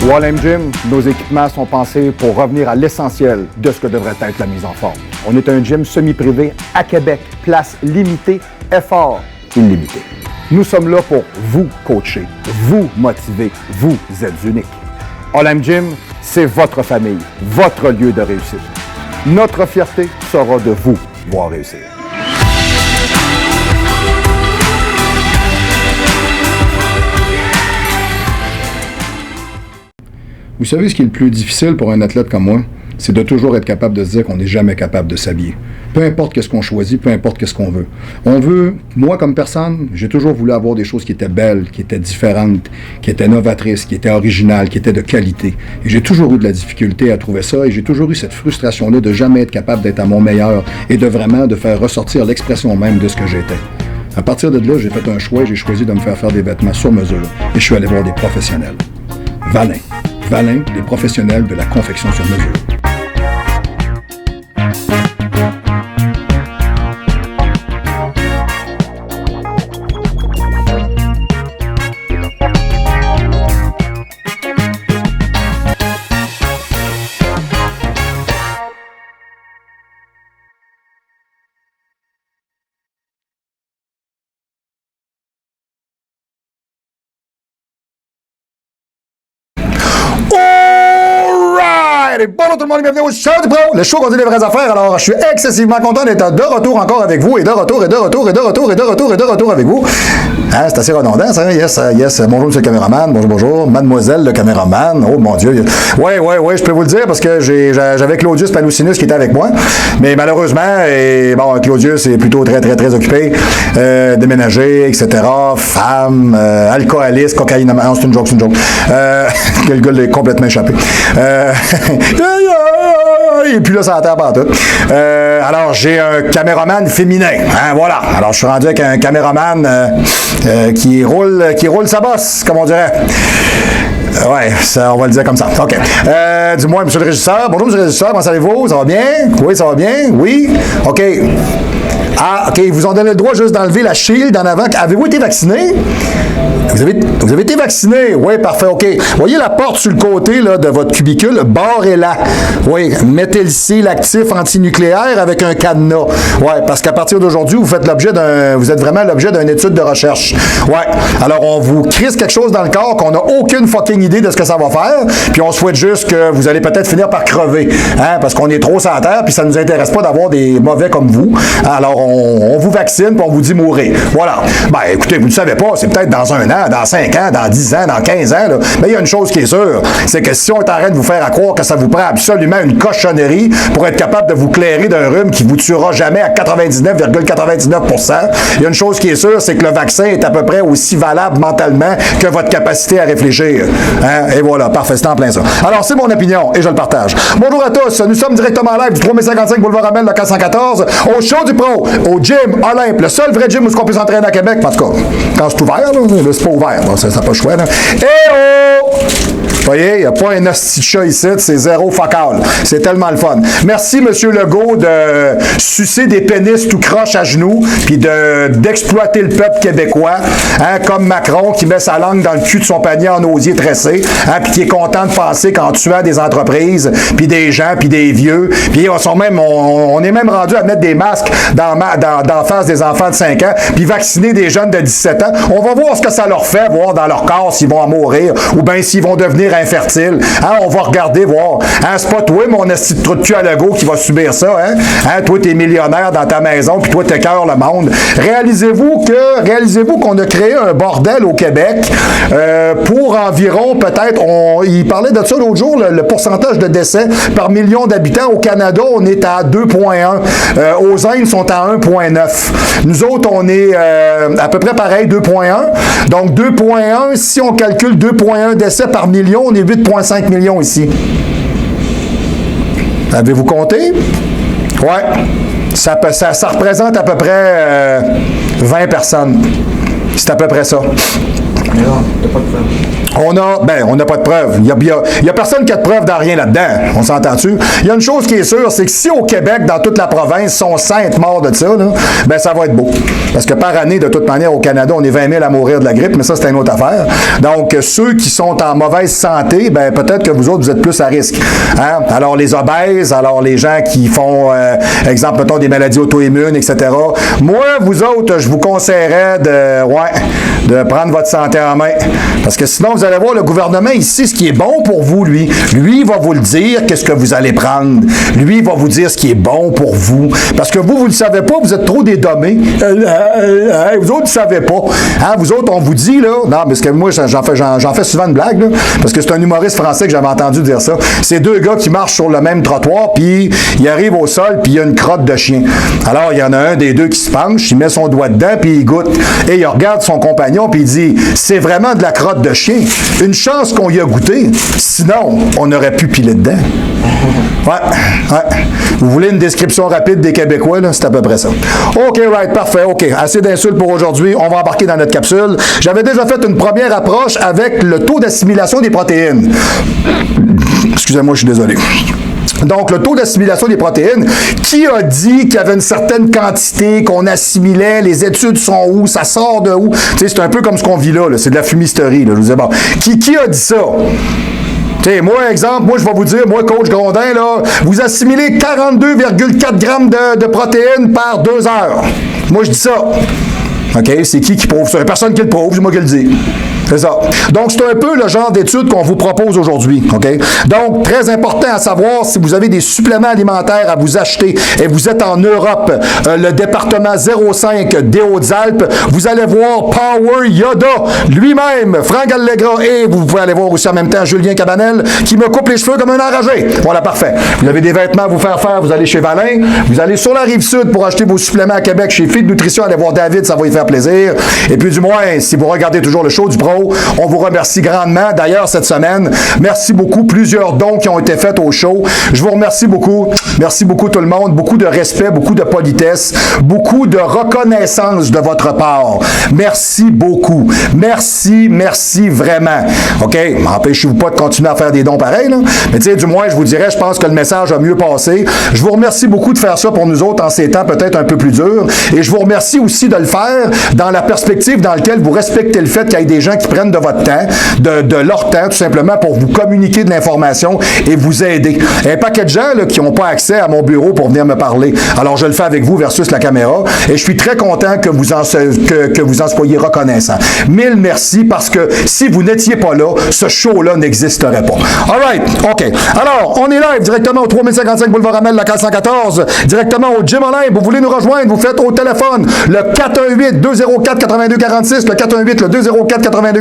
Wall Gym, nos équipements sont pensés pour revenir à l'essentiel de ce que devrait être la mise en forme. On est un gym semi-privé à Québec, place limitée, effort illimité. Nous sommes là pour vous coacher, vous motiver, vous êtes unique. All Gym, c'est votre famille, votre lieu de réussite. Notre fierté sera de vous voir réussir. Vous savez ce qui est le plus difficile pour un athlète comme moi? C'est de toujours être capable de se dire qu'on n'est jamais capable de s'habiller. Peu importe qu'est-ce qu'on choisit, peu importe qu'est-ce qu'on veut. On veut, moi comme personne, j'ai toujours voulu avoir des choses qui étaient belles, qui étaient différentes, qui étaient novatrices, qui étaient originales, qui étaient de qualité. Et j'ai toujours eu de la difficulté à trouver ça et j'ai toujours eu cette frustration-là de jamais être capable d'être à mon meilleur et de vraiment de faire ressortir l'expression même de ce que j'étais. À partir de là, j'ai fait un choix et j'ai choisi de me faire des vêtements sur mesure et je suis allé voir des professionnels. Valin. Valin, les professionnels de la confection sur mesure. Bonjour tout le monde et bienvenue au show du pro, le show qu'on dit les vraies affaires. Alors, je suis excessivement content d'être de retour encore avec vous et de retour avec vous. Hein, c'est assez redondant, ça. Yes. Bonjour, monsieur le caméraman. Bonjour. Mademoiselle le caméraman. Oh, mon Dieu. Oui, je peux vous le dire parce que j'avais Claudius Paloucinus qui était avec moi. Mais malheureusement, Claudius est plutôt très occupé. Déménagé, etc. Femme, alcooliste, cocaïnomane. Non, c'est une joke. Le gars l'est complètement échappé. Et puis là, ça attend pas tout. Alors, j'ai un caméraman féminin. Hein, voilà. Alors, je suis rendu avec un caméraman qui roule sa bosse, comme on dirait. Ouais, ça, on va le dire comme ça. OK. Dis-moi, monsieur le régisseur. Bonjour, monsieur le régisseur. Comment allez-vous? Ça va bien? Oui, ça va bien? Oui? OK. Ah, OK. Ils vous ont donné le droit juste d'enlever la shield en avant. Avez-vous été vacciné? Vous avez été vacciné? Oui, parfait, OK. Voyez la porte sur le côté là, de votre cubicule? Barrez-la. Oui, mettez ici l'actif antinucléaire avec un cadenas. Oui, parce qu'à partir d'aujourd'hui, vous êtes vraiment l'objet d'une étude de recherche. Oui. Alors, on vous crisse quelque chose dans le corps qu'on n'a aucune fucking idée de ce que ça va faire, puis on souhaite juste que vous allez peut-être finir par crever, hein, parce qu'on est trop sur la terre, puis ça ne nous intéresse pas d'avoir des mauvais comme vous. Alors, on vous vaccine, puis on vous dit mourir. Voilà. Ben, écoutez, vous ne le savez pas, c'est peut-être dans 1 an, dans 5 ans, dans 10 ans, dans 15 ans, là. Mais il y a une chose qui est sûre, c'est que si on est en train de vous faire croire que ça vous prend absolument une cochonnerie pour être capable de vous clairer d'un rhume qui vous tuera jamais à 99,99%, il y a une chose qui est sûre, c'est que le vaccin est à peu près aussi valable mentalement que votre capacité à réfléchir. Hein? Et voilà, parfait, c'est en plein ça. Alors, c'est mon opinion et je le partage. Bonjour à tous, nous sommes directement live du 3055 Boulevard Amel, le 414, au show du pro, au gym Olympe, le seul vrai gym où on peut s'entraîner à Québec, en tout cas, quand c'est ouvert, là, c'est pas ouvert, bon, ça n'a pas le choix. Là. Et oh! Vous voyez, il n'y a pas un hostie de chat ici, c'est zéro focal. C'est tellement le fun. Merci, M. Legault, de sucer des pénis tout croche à genoux, puis d'exploiter le peuple québécois, hein, comme Macron qui met sa langue dans le cul de son panier en osier tressé, hein, puis qui est content de penser qu'en tuant des entreprises, puis des gens, puis des vieux, puis on est même rendu à mettre des masques dans face des enfants de 5 ans, puis vacciner des jeunes de 17 ans. On va voir ce que ça leur fait, voir dans leur corps s'ils vont en mourir, ou bien s'ils vont devenir infertiles. Hein, on va regarder, voir. Hein, c'est pas toi, mon esti de trou de cul à Legault, qui va subir ça. Hein? Hein, toi, t'es millionnaire dans ta maison, puis toi, t'écœures le monde. Réalisez-vous qu'on a créé un bordel au Québec pour environ, peut-être, il parlait de ça l'autre jour, le pourcentage de décès par million d'habitants. Au Canada, on est à 2,1. Aux Indes, sont à 1,9. Nous autres, on est à peu près pareil, 2,1. Donc, 2,1, si on calcule 2,1 décès par million, on est 8,5 millions ici. Avez-vous compté? Ouais. Ça représente à peu près 20 personnes. C'est à peu près ça. Mais là, t'as pas de preuve. On n'a pas de preuve. Il y a personne qui a de preuve dans rien là-dedans. On s'entend-tu? Il y a une chose qui est sûre, c'est que si au Québec, dans toute la province, sont 5 morts de ça, là, ben ça va être beau. Parce que par année, de toute manière, au Canada, on est 20 000 à mourir de la grippe, mais ça, c'est une autre affaire. Donc, ceux qui sont en mauvaise santé, ben peut-être que vous autres, vous êtes plus à risque. Hein? Alors, les obèses, alors les gens qui font, exemple, mettons, des maladies auto-immunes, etc. Moi, vous autres, je vous conseillerais de prendre votre santé en main. Parce que sinon, vous allez voir, le gouvernement ici, ce qui est bon pour vous, lui, il va vous le dire, qu'est-ce que vous allez prendre. Lui, il va vous dire ce qui est bon pour vous. Parce que vous ne le savez pas, vous êtes trop dédommés. Vous autres, vous ne savez pas. Hein, vous autres, on vous dit, là, non, parce que moi, j'en fais souvent une blague, là, parce que c'est un humoriste français que j'avais entendu dire ça. C'est 2 gars qui marchent sur le même trottoir, puis ils arrivent au sol, puis il y a une crotte de chien. Alors, il y en a un des deux qui se penche, il met son doigt dedans, puis il goûte. Et il regarde son compagnon, puis il dit, c'est vraiment de la crotte de chien. Une chance qu'on y a goûté, sinon, on aurait pu piler dedans. Ouais. Vous voulez une description rapide des Québécois, là? C'est à peu près ça. OK, right, parfait, OK. Assez d'insultes pour aujourd'hui. On va embarquer dans notre capsule. J'avais déjà fait une première approche avec le taux d'assimilation des protéines. Excusez-moi, je suis désolé. Donc, le taux d'assimilation des protéines, qui a dit qu'il y avait une certaine quantité qu'on assimilait, les études sont où, ça sort de où? Tu sais, c'est un peu comme ce qu'on vit là, c'est de la fumisterie, là, je vous disais, bon. Qui a dit ça? T'sais, moi, exemple, je vais vous dire, moi, coach Grondin, là, vous assimilez 42,4 grammes de protéines par 2 heures. Moi, je dis ça. OK? C'est qui prouve ça? Personne qui le prouve, c'est moi qui le dis. C'est ça. Donc, c'est un peu le genre d'études qu'on vous propose aujourd'hui. OK? Donc, très important à savoir, si vous avez des suppléments alimentaires à vous acheter et vous êtes en Europe, le département 05 des Hautes-Alpes, vous allez voir Power Yoda lui-même, Franck Allegra, et vous pouvez aller voir aussi en même temps Julien Cabanel qui me coupe les cheveux comme un enragé. Voilà, parfait. Vous avez des vêtements à vous faire faire, vous allez chez Valin, vous allez sur la Rive-Sud pour acheter vos suppléments à Québec chez Feed Nutrition, allez voir David, ça va y faire plaisir. Et puis, du moins, si vous regardez toujours le show du Pro, on vous remercie grandement. D'ailleurs, cette semaine, merci beaucoup. Plusieurs dons qui ont été faits au show. Je vous remercie beaucoup. Merci beaucoup tout le monde. Beaucoup de respect, beaucoup de politesse, beaucoup de reconnaissance de votre part. Merci beaucoup. Merci vraiment. OK? Empêchez-vous pas de continuer à faire des dons pareils, là. Mais tu sais, du moins, je vous dirais, je pense que le message a mieux passé. Je vous remercie beaucoup de faire ça pour nous autres en ces temps peut-être un peu plus durs. Et je vous remercie aussi de le faire dans la perspective dans laquelle vous respectez le fait qu'il y ait des gens qui prennent de votre temps, de leur temps, tout simplement, pour vous communiquer de l'information et vous aider. Il y a un paquet de gens là, qui n'ont pas accès à mon bureau pour venir me parler. Alors, je le fais avec vous versus la caméra et je suis très content que vous en soyez reconnaissant. Mille merci parce que si vous n'étiez pas là, ce show-là n'existerait pas. All right, OK. Alors, on est live directement au 3055 Boulevard Amel, local 114, directement au Gym Olympe. Vous voulez nous rejoindre, vous faites au téléphone le 418-204-8246, le 418-204-8246.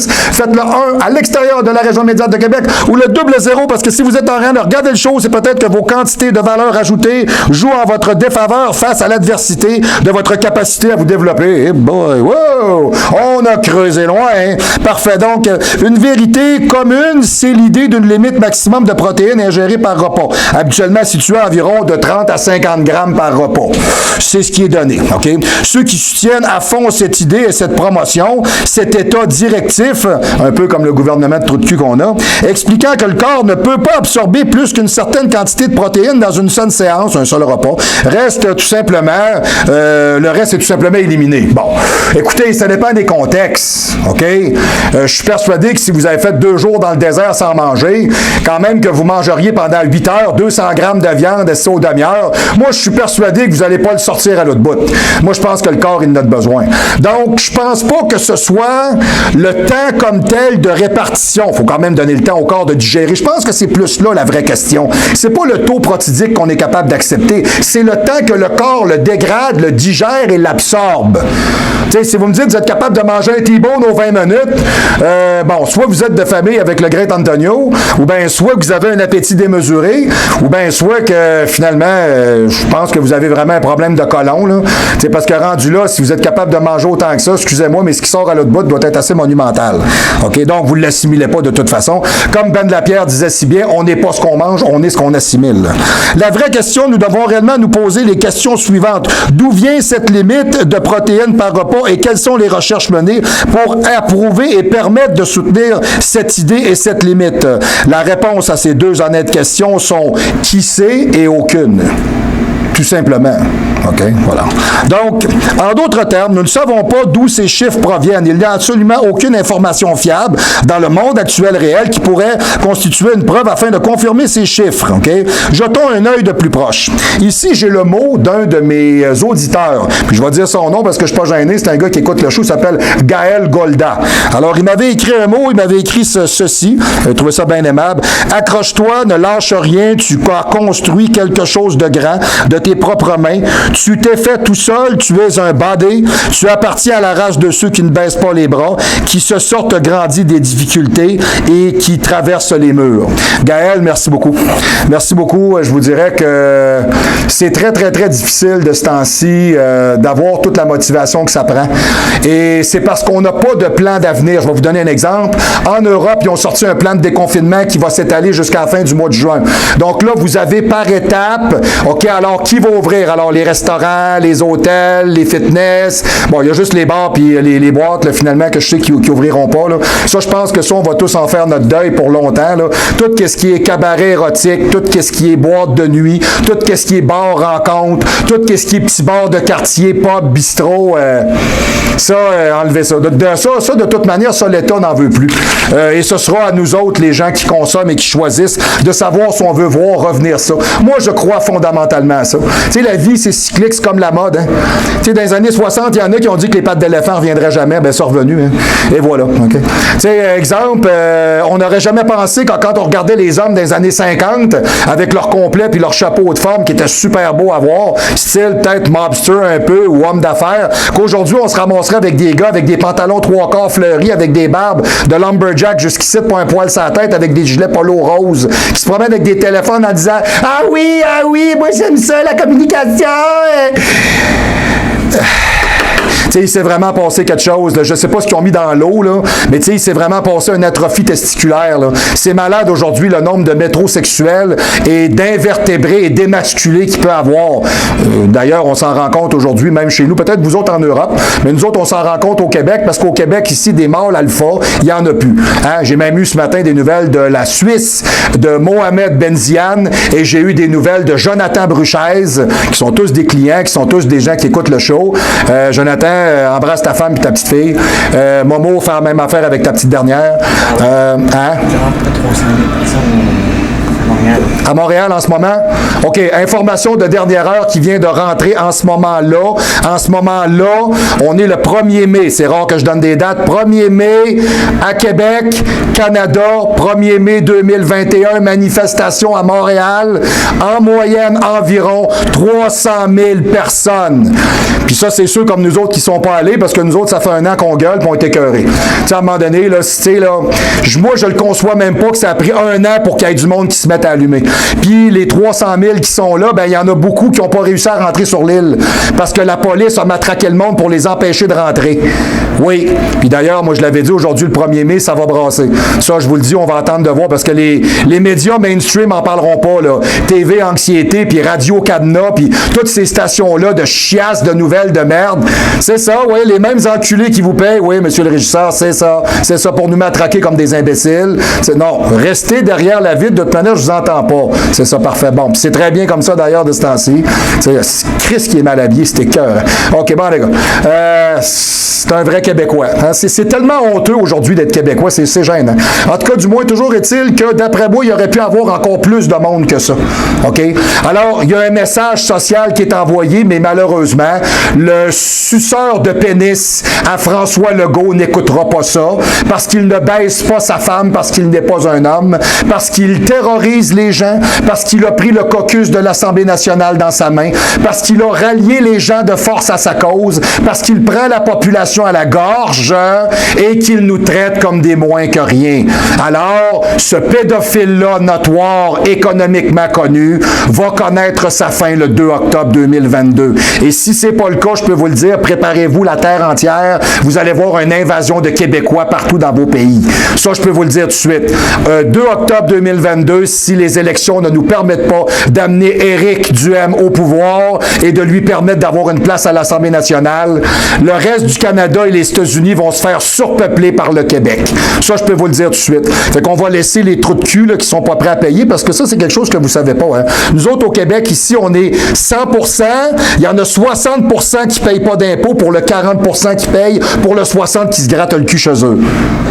Faites le 1 à l'extérieur de la région immédiate de Québec ou le 00 parce que si vous êtes en train de regarder le show, c'est peut-être que vos quantités de valeur ajoutée jouent en votre défaveur face à l'adversité de votre capacité à vous développer. Hey boy, wow! On a creusé loin. Hein? Parfait. Donc, une vérité commune, c'est l'idée d'une limite maximum de protéines ingérées par repas. Habituellement située à environ de 30 à 50 grammes par repas. C'est ce qui est donné. OK? Ceux qui soutiennent à fond cette idée et cette promotion, cet état directif, un peu comme le gouvernement de trou de cul qu'on a, expliquant que le corps ne peut pas absorber plus qu'une certaine quantité de protéines dans une seule séance, un seul repas. Reste tout simplement, le reste est tout simplement éliminé. Bon, écoutez, ça dépend des contextes, OK? Je suis persuadé que si vous avez fait 2 jours dans le désert sans manger, quand même que vous mangeriez pendant 8 heures 200 grammes de viande assis aux demi-heures, moi, je suis persuadé que vous n'allez pas le sortir à l'autre bout. Moi, je pense que le corps, il en a besoin. Donc, je pense pas que ce soit le temps comme tel de répartition. Il faut quand même donner le temps au corps de digérer. Je pense que c'est plus là la vraie question. C'est pas le taux protidique qu'on est capable d'accepter. C'est le temps que le corps le dégrade, le digère et l'absorbe. Tu sais, si vous me dites que vous êtes capable de manger un T-bone aux 20 minutes, bon, soit vous êtes de famille avec le Great Antonio, ou bien soit que vous avez un appétit démesuré, ou bien soit que finalement, je pense que vous avez vraiment un problème de côlon, là. Tu sais, parce que rendu là, si vous êtes capable de manger autant que ça, excusez-moi, mais ce qui sort à l'autre bout doit être assez monumental. OK? Donc, vous ne l'assimilez pas de toute façon. Comme Ben Lapierre disait si bien, on n'est pas ce qu'on mange, on est ce qu'on assimile. La vraie question, nous devons réellement nous poser les questions suivantes. D'où vient cette limite de protéines par repas et quelles sont les recherches menées pour approuver et permettre de soutenir cette idée et cette limite? La réponse à ces deux honnêtes questions sont qui sait et aucune. Tout simplement. OK? Voilà. Donc, en d'autres termes, nous ne savons pas d'où ces chiffres proviennent. Il n'y a absolument aucune information fiable dans le monde actuel réel qui pourrait constituer une preuve afin de confirmer ces chiffres. OK? Jetons un œil de plus proche. Ici, j'ai le mot d'un de mes auditeurs. Puis je vais dire son nom parce que je ne suis pas gêné. C'est un gars qui écoute le show. Il s'appelle Gaël Golda. Alors, il m'avait écrit un mot. Il m'avait écrit ceci. J'ai trouvé ça bien aimable. Accroche-toi, ne lâche rien. Tu as construit quelque chose de grand de tes propres mains. Tu t'es fait tout seul, tu es un body, tu appartiens à la race de ceux qui ne baissent pas les bras, qui se sortent grandis des difficultés et qui traversent les murs. Gaël, merci beaucoup. Merci beaucoup. Je vous dirais que c'est très, très, très difficile de ce temps-ci d'avoir toute la motivation que ça prend. Et c'est parce qu'on n'a pas de plan d'avenir. Je vais vous donner un exemple. En Europe, ils ont sorti un plan de déconfinement qui va s'étaler jusqu'à la fin du mois de juin. Donc là, vous avez par étape, OK, alors qui va ouvrir? Alors, les restaurants, les hôtels, les fitness. Bon, il y a juste les bars puis les boîtes, là, finalement, que je sais qu'ils ouvriront pas. Là. Ça, je pense que ça, on va tous en faire notre deuil pour longtemps. Là. Tout ce qui est cabaret érotique, tout ce qui est boîte de nuit, tout ce qui est bar rencontre, tout ce qui est petit bar de quartier, pub, bistrot, enlevez ça. Ça, de toute manière, ça, l'État n'en veut plus. Et ce sera à nous autres, les gens qui consomment et qui choisissent, de savoir si on veut voir revenir ça. Moi, je crois fondamentalement à ça. Tu sais, la vie, c'est cyclique, c'est comme la mode. Hein? Tu sais, dans les années 60, il y en a qui ont dit que les pattes d'éléphant ne reviendraient jamais. Ben, c'est revenu. Hein? Et voilà. Okay? Tu sais, exemple, on n'aurait jamais pensé que quand on regardait les hommes des années 50, avec leur complet puis leur chapeau de forme qui était super beau à voir, style peut-être mobster un peu ou homme d'affaires, qu'aujourd'hui, on se ramasserait avec des gars avec des pantalons 3/4 fleuris, avec des barbes de lumberjack jusqu'ici, pour un poil sur la tête, avec des gilets polo roses, qui se promènent avec des téléphones en disant « Ah oui, moi j'aime ça, la communication! » Tu sais, il s'est vraiment passé quelque chose. Là. Je ne sais pas ce qu'ils ont mis dans l'eau, là, mais tu sais, il s'est vraiment passé une atrophie testiculaire. Là. C'est malade aujourd'hui le nombre de métrosexuels et d'invertébrés et d'émasculés qu'il peut avoir. D'ailleurs, on s'en rend compte aujourd'hui, même chez nous, peut-être vous autres en Europe, mais nous autres, on s'en rend compte au Québec, parce qu'au Québec, ici, des mâles alpha, il n'y en a plus. Hein? J'ai même eu ce matin des nouvelles de la Suisse, de Mohamed Benzian, et j'ai eu des nouvelles de Jonathan Bruchez, qui sont tous des clients, qui sont tous des gens qui écoutent le show. Jonathan, embrasse ta femme et ta petite fille. Momo, faire la même affaire avec ta petite dernière. À Montréal en ce moment? OK, information de dernière heure qui vient de rentrer en ce moment-là. En ce moment-là, on est le 1er mai. C'est rare que je donne des dates. 1er mai à Québec, Canada. 1er mai 2021, manifestation à Montréal. En moyenne, environ 300 000 personnes. Puis ça, c'est ceux comme nous autres qui ne sont pas allés, parce que nous autres, ça fait un an qu'on gueule et on est écœurés. Tu sais, à un moment donné, là, moi, je le conçois même pas que ça a pris un an pour qu'il y ait du monde qui se mette à allumer. Puis les 300 000 qui sont là, ben il y en a beaucoup qui n'ont pas réussi à rentrer sur l'île parce que la police a matraqué le monde pour les empêcher de rentrer. Oui. Puis d'ailleurs, moi je l'avais dit, aujourd'hui le 1er mai, ça va brasser. Ça, je vous le dis, on va attendre de voir parce que les médias mainstream en parleront pas, là. TV Anxiété, puis Radio Cadenas, puis toutes ces stations-là de chiasse, de nouvelles, de merde. C'est ça, oui, les mêmes enculés qui vous payent, oui, monsieur le régisseur, c'est ça. C'est ça pour nous matraquer comme des imbéciles. Non, restez derrière la vitre, de toute manière, je vous entends pas. C'est ça, parfait. Bon, puis c'est très bien comme ça, d'ailleurs, de ce temps-ci. C'est Chris qui est mal habillé, c'était cœur. OK, bon, les gars. C'est un vrai Québécois. Hein? C'est tellement honteux aujourd'hui d'être Québécois, c'est gênant. En tout cas, du moins, toujours est-il que, d'après moi, il aurait pu avoir encore plus de monde que ça. OK? Alors, il y a un message social qui est envoyé, mais malheureusement, le suceur de pénis à François Legault n'écoutera pas ça, parce qu'il ne baisse pas sa femme, parce qu'il n'est pas un homme, parce qu'il terrorise divise les gens, parce qu'il a pris le caucus de l'Assemblée nationale dans sa main, parce qu'il a rallié les gens de force à sa cause, parce qu'il prend la population à la gorge et qu'il nous traite comme des moins que rien. Alors, ce pédophile-là, notoire, économiquement connu, va connaître sa fin le 2 octobre 2022. Et si c'est pas le cas, je peux vous le dire, préparez-vous la terre entière, vous allez voir une invasion de Québécois partout dans vos pays. Ça, je peux vous le dire tout de suite. 2 octobre 2022, si les élections ne nous permettent pas d'amener Éric Duhem au pouvoir et de lui permettre d'avoir une place à l'Assemblée nationale, le reste du Canada et les États-Unis vont se faire surpeupler par le Québec. Ça, je peux vous le dire tout de suite. Fait qu'on va laisser les trous de cul là, qui sont pas prêts à payer, parce que ça, c'est quelque chose que vous savez pas. Hein. Nous autres, au Québec, ici, on est 100%, il y en a 60% qui payent pas d'impôts pour le 40% qui payent, pour le 60% qui se grattent le cul chez eux.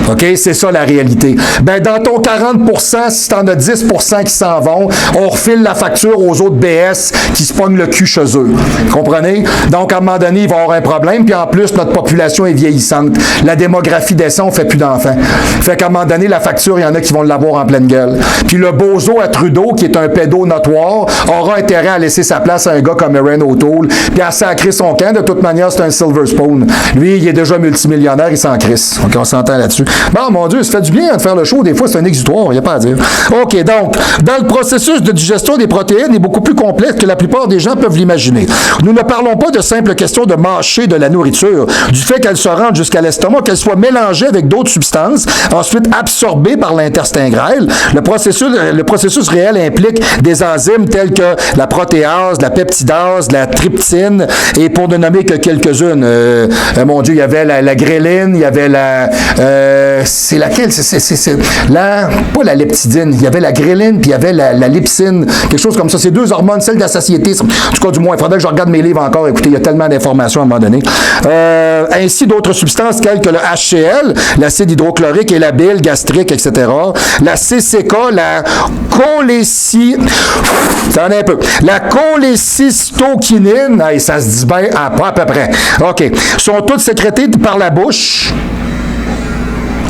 OK? C'est ça, la réalité. Ben, dans ton 40%, si t'en as 10% qui s'en vont, on refile la facture aux autres BS qui se pognent le cul chez eux. Comprenez? Donc, à un moment donné, il va y avoir un problème, puis en plus, notre population est vieillissante. La démographie descend, on fait plus d'enfants. Fait qu'à un moment donné, la facture, il y en a qui vont l'avoir en pleine gueule. Puis le bozo à Trudeau, qui est un pédo notoire, aura intérêt à laisser sa place à un gars comme Erin O'Toole, puis à sacrer son camp. De toute manière, c'est un silver spoon. Lui, il est déjà multimillionnaire, il s'en crisse. OK, on s'entend là-dessus. Bon, mon Dieu, ça fait du bien de faire le show. Des fois, c'est un exutoire, il n'y a pas à dire. OK, donc, dans le processus de digestion des protéines est beaucoup plus complexe que la plupart des gens peuvent l'imaginer. Nous ne parlons pas de simple question de mâcher de la nourriture, du fait qu'elle se rende jusqu'à l'estomac, qu'elle soit mélangée avec d'autres substances, ensuite absorbée par l'interstingral. Le processus réel implique des enzymes telles que la protéase, la peptidase, la tryptine, et pour ne nommer que quelques-unes. Mon Dieu, il y avait la gréline, il y avait la... c'est laquelle? C'est pas la leptidine. Il y avait la gréline, puis il y avait la lipsine. Quelque chose comme ça. C'est deux hormones, celle de la satiété. En tout cas, du moins, il faudrait que je regarde mes livres encore. Écoutez, il y a tellement d'informations à un moment donné. Ainsi, d'autres substances telles que le HCl, l'acide hydrochlorique et la bile gastrique, etc. La CCK, la la cholécystokinine, ça se dit bien, pas à peu près. OK. Sont toutes sécrétées par la bouche.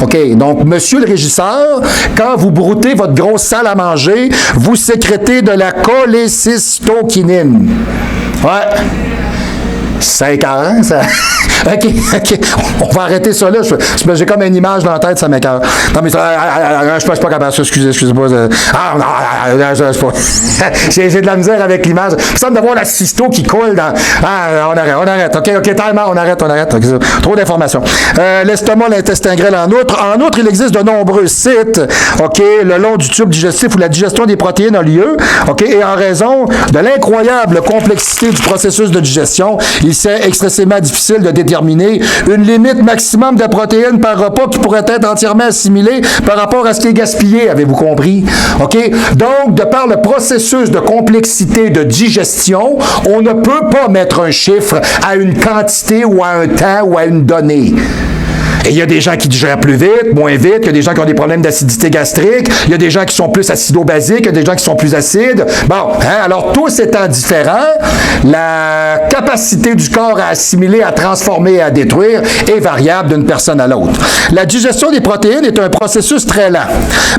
OK, donc, monsieur le régisseur, quand vous broutez votre grosse salle à manger, vous sécrétez de la cholécystokinine. Ouais. 5 ans, ça... OK, on va arrêter ça là. J'ai comme une image dans la tête, ça m'écoeure. Non, mais je suis pas capable. Excusez-moi. J'ai de la misère avec l'image. Il me semble d'avoir la cysto qui coule dans... on arrête. OK, time out, on arrête. Okay, trop d'informations. L'estomac, l'intestin grêle en outre. En outre, il existe de nombreux sites, OK, le long du tube digestif où la digestion des protéines a lieu, OK, et en raison de l'incroyable complexité du processus de digestion, il s'est excessivement difficile de déterminer une limite maximum de protéines par repas qui pourrait être entièrement assimilée par rapport à ce qui est gaspillé, avez-vous compris? OK? Donc, de par le processus de complexité de digestion, on ne peut pas mettre un chiffre à une quantité ou à un temps ou à une donnée. Et il y a des gens qui digèrent plus vite, moins vite, il y a des gens qui ont des problèmes d'acidité gastrique, il y a des gens qui sont plus acido-basiques, il y a des gens qui sont plus acides. Bon, alors tous étant différents, la capacité du corps à assimiler, à transformer et à détruire est variable d'une personne à l'autre. La digestion des protéines est un processus très lent.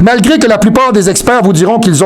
Malgré que la plupart des experts vous diront que nous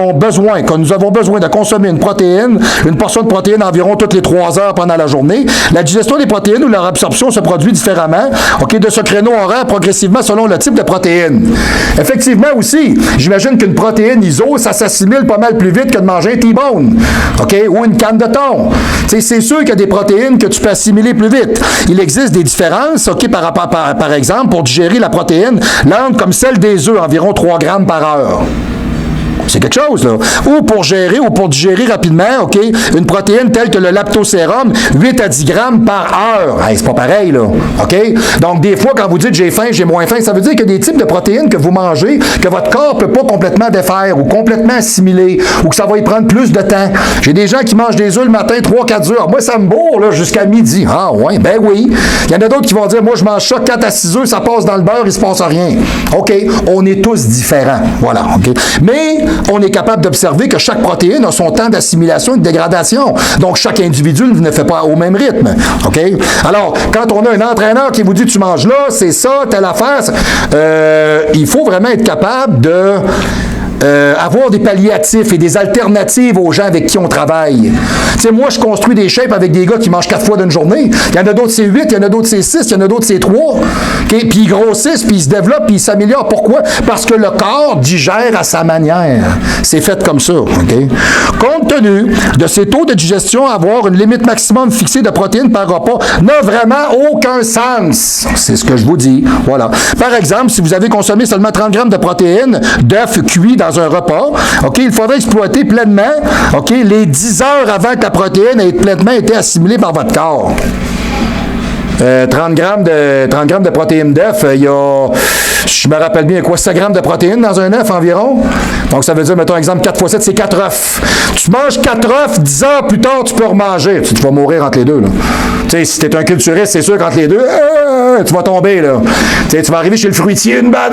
avons besoin de consommer une portion de protéines environ toutes les 3 heures pendant la journée, la digestion des protéines ou leur absorption se produit différemment, OK, de ce créneau horaire progressivement selon le type de protéine. Effectivement aussi, j'imagine qu'une protéine iso, ça s'assimile pas mal plus vite que de manger un T-bone, OK, ou une canne de thon. C'est sûr qu'il y a des protéines que tu peux assimiler plus vite. Il existe des différences, OK, par exemple, pour digérer la protéine lente comme celle des œufs, environ 3 grammes par heure. C'est quelque chose, là. Ou pour digérer rapidement, OK, une protéine telle que le lactosérum, 8 à 10 grammes par heure. Hey, c'est pas pareil, là. OK? Donc, des fois, quand vous dites j'ai faim, j'ai moins faim, ça veut dire qu'il y a des types de protéines que vous mangez que votre corps peut pas complètement défaire ou complètement assimiler ou que ça va y prendre plus de temps. J'ai des gens qui mangent des œufs le matin 3-4 heures. Moi, ça me bourre, là, jusqu'à midi. Ah, ouais, ben oui. Il y en a d'autres qui vont dire, moi, je mange ça 4 à 6 œufs, ça passe dans le beurre, il se passe rien. OK? On est tous différents. Voilà. OK? Mais, on est capable d'observer que chaque protéine a son temps d'assimilation et de dégradation. Donc, chaque individu ne fait pas au même rythme. OK? Alors, quand on a un entraîneur qui vous dit tu manges là, c'est ça, telle affaire, il faut vraiment être capable de avoir des palliatifs et des alternatives aux gens avec qui on travaille. Tu sais, moi, je construis des shapes avec des gars qui mangent 4 fois d'une journée. Il y en a d'autres, c'est 8, il y en a d'autres, c'est 6, il y en a d'autres, c'est 3. Okay? Puis ils grossissent, puis ils se développent, puis ils s'améliorent. Pourquoi? Parce que le corps digère à sa manière. C'est fait comme ça. Okay? Compte tenu de ces taux de digestion, avoir une limite maximum fixée de protéines par repas n'a vraiment aucun sens. C'est ce que je vous dis. Voilà. Par exemple, si vous avez consommé seulement 30 grammes de protéines d'œufs cuits dans un repas, OK, il faudrait exploiter pleinement, OK, les 10 heures avant que la protéine ait pleinement été assimilée par votre corps. 30 grammes de protéines d'œuf, il y a, je me rappelle bien, quoi, 7 grammes de protéines dans un œuf environ. Donc, ça veut dire, mettons, exemple, 4 x 7, c'est 4 œufs. Tu manges 4 œufs, 10 heures plus tard, tu peux remanger. Tu vas mourir entre les deux, là. Tu sais, si t'es un culturiste, c'est sûr qu'entre les deux, tu vas tomber, là. Tu sais, tu vas arriver chez le fruitier, une banane!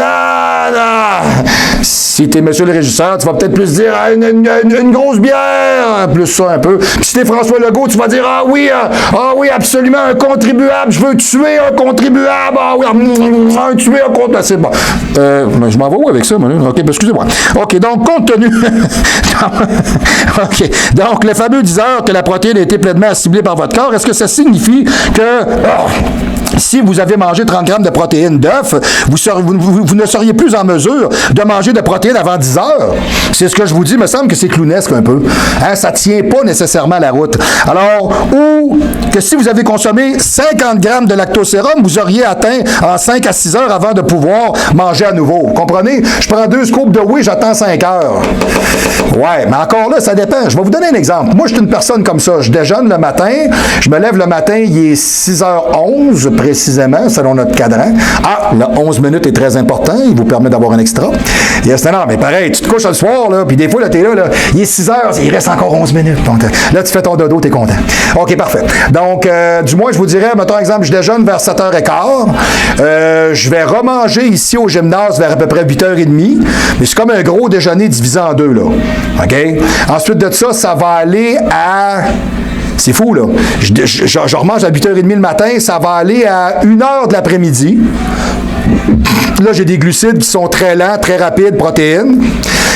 Si t'es monsieur le régisseur, tu vas peut-être plus dire une grosse bière, plus ça un peu. Puis si t'es François Legault, tu vas dire, ah oui, absolument, un contribuable, je veux tuer un contribuable, tuer un contribuable. C'est bon. Je m'en vais où avec ça, moi? OK, excusez-moi. OK, donc, compte tenu... OK. Donc, le fameux 10 heures que la protéine a été pleinement assimilée par votre corps, est-ce que ça signifie que... si vous avez mangé 30 grammes de protéines d'œuf, vous ne seriez plus en mesure de manger de protéines avant 10 heures. C'est ce que je vous dis, il me semble que c'est clownesque un peu. Hein, ça ne tient pas nécessairement la route. Alors, ou que si vous avez consommé 50 grammes de lactosérum, vous auriez atteint en 5 à 6 heures avant de pouvoir manger à nouveau. Vous comprenez? Je prends 2 scoops de whey, j'attends 5 heures. Ouais, mais encore là, ça dépend. Je vais vous donner un exemple. Moi, je suis une personne comme ça. Je déjeune le matin, je me lève le matin, il est 6h11 précisément, selon notre cadran. Ah, le 11 minutes est très important, il vous permet d'avoir un extra. Non, mais pareil, tu te couches le soir, là, puis des fois, là, t'es là, il est 6 heures, il reste encore 11 minutes. Donc, là, tu fais ton dodo, t'es content. OK, parfait. Donc, du moins, je vous dirais, mettons exemple, je déjeune vers 7h15. Je vais remanger ici au gymnase vers à peu près 8h30. Mais c'est comme un gros déjeuner divisé en deux, là. OK? Ensuite de ça, ça va aller à... C'est fou, là. Je remange à 8h30 le matin, ça va aller à 1h de l'après-midi. Là, j'ai des glucides qui sont très lents, très rapides, protéines.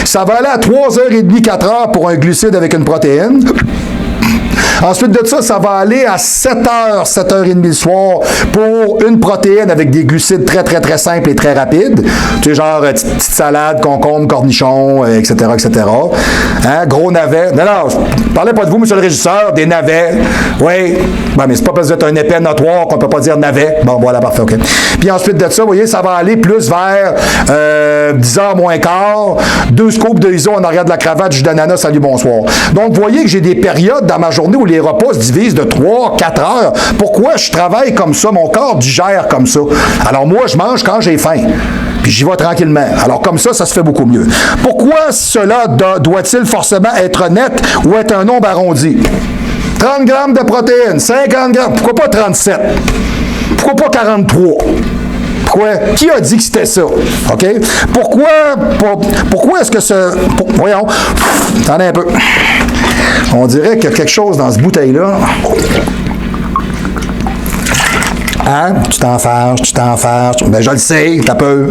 Ça va aller à 3h30, 4h pour un glucide avec une protéine. Ensuite de ça, ça va aller à 7h, 7h30 le soir pour une protéine avec des glucides très, très, très simples et très rapides. Tu sais, genre petite salade, concombre, cornichon, etc., etc. Hein? Gros navet. Non, je parlais pas de vous, monsieur le régisseur, des navets. Oui. Ben, mais c'est pas parce que vous êtes un épais notoire qu'on peut pas dire navet. Bon, voilà, parfait, OK. Puis ensuite de ça, vous voyez, ça va aller plus vers 10h moins quart, 2 scoops de ISO en arrière de la cravate, jus d'ananas, salut, bonsoir. Donc, vous voyez que j'ai des périodes dans ma journée où les repas se divisent de 3-4 heures. Pourquoi je travaille comme ça? Mon corps digère comme ça. Alors moi, je mange quand j'ai faim. Puis j'y vais tranquillement. Alors comme ça se fait beaucoup mieux. Pourquoi cela doit-il forcément être net ou être un nombre arrondi? 30 grammes de protéines, 50 grammes, pourquoi pas 37? Pourquoi pas 43? Pourquoi? Qui a dit que c'était ça? OK? Pourquoi est-ce que ce... Voyons. Attendez un peu. On dirait qu'il y a quelque chose dans ce bouteille-là. Hein? Tu t'enfarges. Ben, je le sais, t'as peur.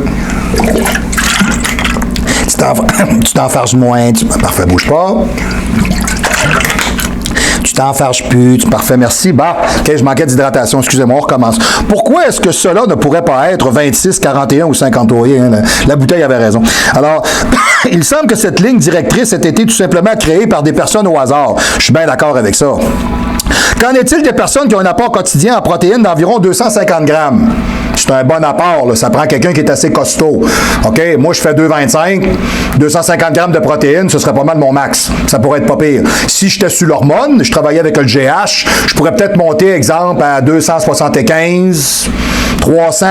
Tu t'enfarges moins. Parfait, bouge pas. Tu t'enfarges plus. Parfait, merci. Bah, OK, je manquais d'hydratation. Excusez-moi, on recommence. Pourquoi est-ce que cela ne pourrait pas être 26, 41 ou 50 oreillers? Hein? La bouteille avait raison. Alors, il semble que cette ligne directrice ait été tout simplement créée par des personnes au hasard. Je suis bien d'accord avec ça. Qu'en est-il des personnes qui ont un apport quotidien en protéines d'environ 250 grammes? C'est un bon apport, là. Ça prend quelqu'un qui est assez costaud. OK? Moi, je fais 2,25. 250 grammes de protéines, ce serait pas mal mon max. Ça pourrait être pas pire. Si j'étais sur l'hormone, je travaillais avec le GH, je pourrais peut-être monter, exemple, à 275, 300.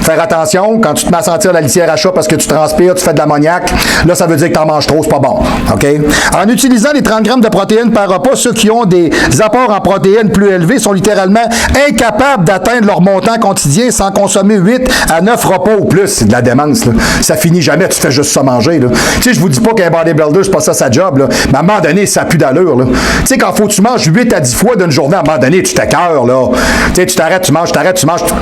Faire attention, quand tu te mets à sentir la litière à chat parce que tu transpires, tu fais de l'ammoniac, là, ça veut dire que tu en manges trop, c'est pas bon. OK? En utilisant les 30 grammes de protéines par repas, ceux qui ont des apports en protéines plus élevés sont littéralement incapables d'atteindre leur montant quotidien sans consommer 8 à 9 repas ou plus. C'est de la démence, là. Ça finit jamais, tu fais juste ça manger, là. Tu sais, je vous dis pas qu'un bodybuilder, c'est pas ça sa job, là. Mais à un moment donné, ça pue d'allure, là. Tu sais, quand faut que tu manges 8 à 10 fois d'une journée, à un moment donné, tu t'écœures, là. Tu sais, tu t'arrêtes, tu manges,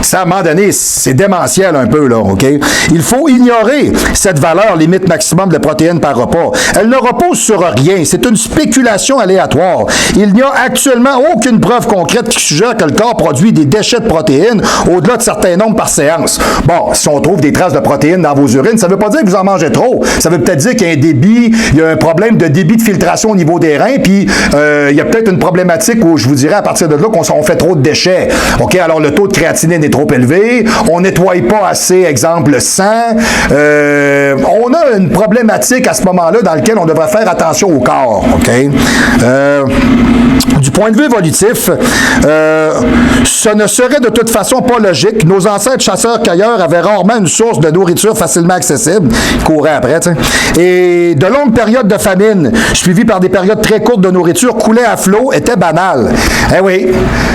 ça à un moment donné, c'est démentiel un peu, là, OK? Il faut ignorer cette valeur limite maximum de protéines par repas. Elle ne repose sur rien. C'est une spéculation aléatoire. Il n'y a actuellement aucune preuve concrète qui suggère que le corps produit des déchets de protéines au-delà de certains nombres par séance. Bon, si on trouve des traces de protéines dans vos urines, ça ne veut pas dire que vous en mangez trop. Ça veut peut-être dire qu'il y a un débit, il y a un problème de débit de filtration au niveau des reins, puis il y a peut-être une problématique où, je vous dirais, à partir de là, on fait trop de déchets. OK, alors le taux de créatinine est trop élevé, on nettoie pas assez, exemple, le sang. On a une problématique à ce moment-là dans laquelle on devrait faire attention au corps. OK? Du point de vue évolutif, ce ne serait de toute façon pas logique. Nos ancêtres chasseurs-cueilleurs avaient rarement une source de nourriture facilement accessible. Ils couraient après, tu sais. Et de longues périodes de famine, suivies par des périodes très courtes de nourriture coulées à flot, étaient banales. Eh oui.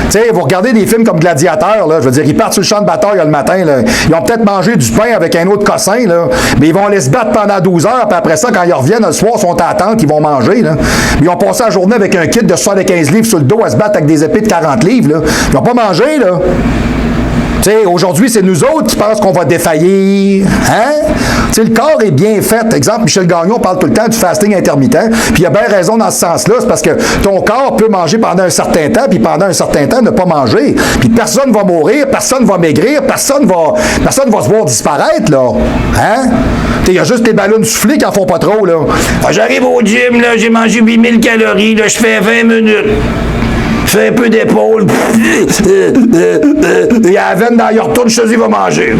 Tu sais, vous regardez des films comme Gladiateur, là, je veux dire, ils partent sur le champ de bataille le matin, là. Ils ont peut-être mangé du pain avec un autre cossin, là, mais ils vont aller se battre pendant 12 heures, puis après ça, quand ils reviennent le soir, ils sont à tente, ils vont manger, là. Ils ont passé la journée avec un kit de 75 livres sur le dos à se battre avec des épées de 40 livres, là. Ils n'ont pas mangé, là. Tu sais, aujourd'hui, c'est nous autres qui pensent qu'on va défaillir. Hein? Tu sais, le corps est bien fait. Exemple, Michel Gagnon parle tout le temps du fasting intermittent. Puis il a bien raison dans ce sens-là. C'est parce que ton corps peut manger pendant un certain temps, puis pendant un certain temps, ne pas manger. Puis personne ne va mourir, personne ne va maigrir, personne va se voir disparaître, là. Hein? Il y a juste les ballons soufflés qui en font pas trop, là. J'arrive au gym, là, j'ai mangé 8000 calories, là, je fais 20 minutes. Je fais un peu d'épaule. Il y a la veine dans il retourne chez lui, il va manger.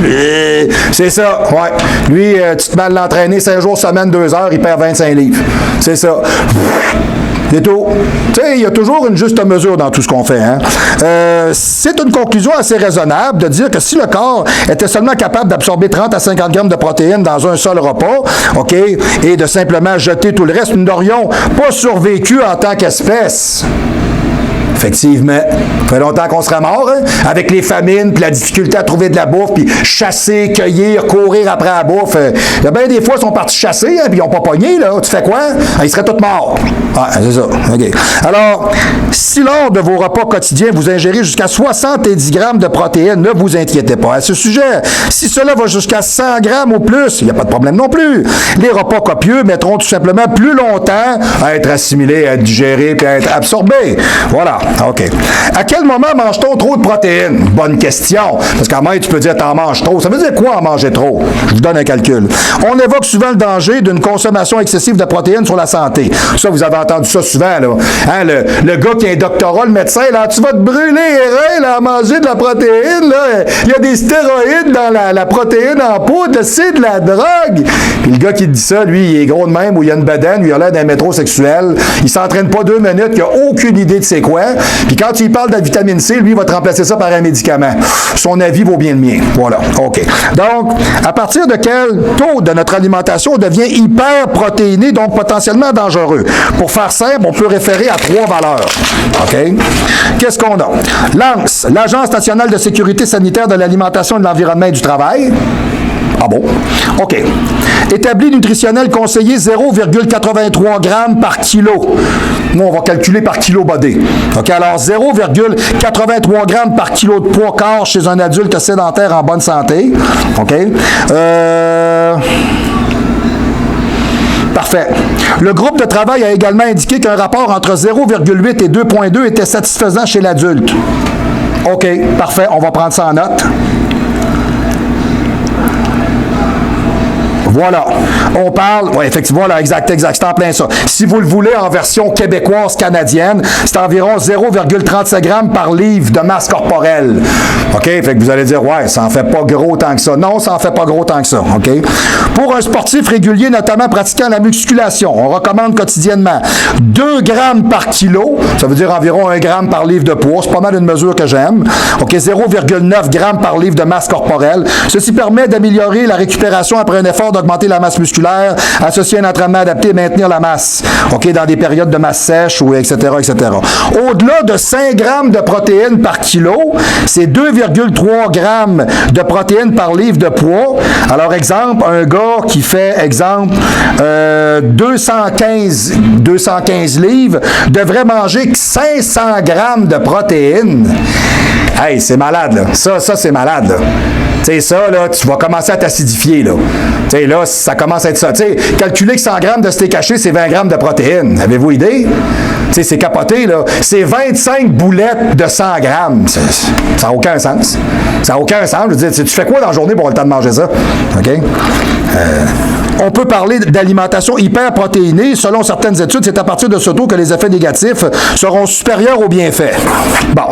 C'est ça, ouais. Lui, tu te mets à l'entraîner 5 jours semaine, 2 heures, il perd 25 livres. C'est ça. C'est tout. Tu sais, il y a toujours une juste mesure dans tout ce qu'on fait. Hein? C'est une conclusion assez raisonnable de dire que si le corps était seulement capable d'absorber 30 à 50 grammes de protéines dans un seul repas, OK, et de simplement jeter tout le reste, nous n'aurions pas survécu en tant qu'espèce. Effectivement. Ça fait longtemps qu'on serait mort, hein? Avec les famines, puis la difficulté à trouver de la bouffe, puis chasser, cueillir, courir après la bouffe. Il y a bien des fois, ils sont partis chasser, hein, puis ils n'ont pas pogné, là. Tu fais quoi? Ils seraient tous morts. Ah, c'est ça. OK. Alors, si lors de vos repas quotidiens, vous ingérez jusqu'à 70 grammes de protéines, ne vous inquiétez pas à ce sujet. Si cela va jusqu'à 100 grammes ou plus, il n'y a pas de problème non plus. Les repas copieux mettront tout simplement plus longtemps à être assimilés, à être digérés, puis à être absorbés. Voilà. OK. À quel moment mange-t-on trop de protéines? Bonne question. Parce qu'à même, tu peux dire t'en manges trop. Ça veut dire quoi en manger trop? Je vous donne un calcul. On évoque souvent le danger d'une consommation excessive de protéines sur la santé. Ça, vous avez entendu ça souvent, là. Hein, le gars qui a un doctorat, le médecin, là, tu vas te brûler les reins, là, à manger de la protéine, là. Il y a des stéroïdes dans la protéine en poudre, c'est de la drogue. Puis le gars qui dit ça, lui, il est gros de même, ou il a une bedaine, lui, il a l'air d'un métrosexuel. Il s'entraîne pas 2 minutes, il a aucune idée de c'est quoi. Puis quand tu lui parles de la vitamine C, lui, il va te remplacer ça par un médicament. Son avis vaut bien le mien. Voilà. OK. Donc, à partir de quel taux de notre alimentation devient hyper protéiné, donc potentiellement dangereux? Pour faire simple, on peut référer à 3 valeurs. OK? Qu'est-ce qu'on a? l'ANS, l'Agence nationale de sécurité sanitaire de l'alimentation, de l'environnement et du travail. Ah bon? OK. Établi nutritionnel conseillé 0,83 grammes par kilo. Nous, on va calculer par kilo body. OK, alors 0,83 grammes par kilo de poids corps chez un adulte sédentaire en bonne santé. OK. Parfait. Le groupe de travail a également indiqué qu'un rapport entre 0,8 et 2,2 était satisfaisant chez l'adulte. OK, parfait. On va prendre ça en note. Voilà. On parle, oui, effectivement, voilà, exact, c'est en plein ça. Si vous le voulez en version québécoise canadienne, c'est environ 0,37 grammes par livre de masse corporelle. OK? Fait que vous allez dire, ouais, ça en fait pas gros tant que ça. Non, ça en fait pas gros tant que ça. OK? Pour un sportif régulier, notamment pratiquant la musculation, on recommande quotidiennement 2 grammes par kilo. Ça veut dire environ 1 gramme par livre de poids. C'est pas mal une mesure que j'aime. OK? 0,9 grammes par livre de masse corporelle. Ceci permet d'améliorer la récupération après un effort de d'augmenter la masse musculaire, associer un entraînement adapté et maintenir la masse, OK, dans des périodes de masse sèche, ou etc., etc. Au-delà de 5 grammes de protéines par kilo, c'est 2,3 grammes de protéines par livre de poids. Alors, exemple, un gars qui fait, exemple, 215 livres devrait manger 500 grammes de protéines. Hey, c'est malade, là. Ça, c'est malade, là. Tu sais, ça, là, tu vas commencer à t'acidifier, là. Tu sais, là, ça commence à être ça. Tu sais, calculer que 100 grammes de steak haché, c'est 20 grammes de protéines. Avez-vous idée? Tu sais, c'est capoté, là. C'est 25 boulettes de 100 grammes. Ça n'a aucun sens. Ça n'a aucun sens. Je veux dire, tu fais quoi dans la journée pour avoir le temps de manger ça? OK? On peut parler d'alimentation hyperprotéinée. Selon certaines études, c'est à partir de ce taux que les effets négatifs seront supérieurs aux bienfaits. Bon.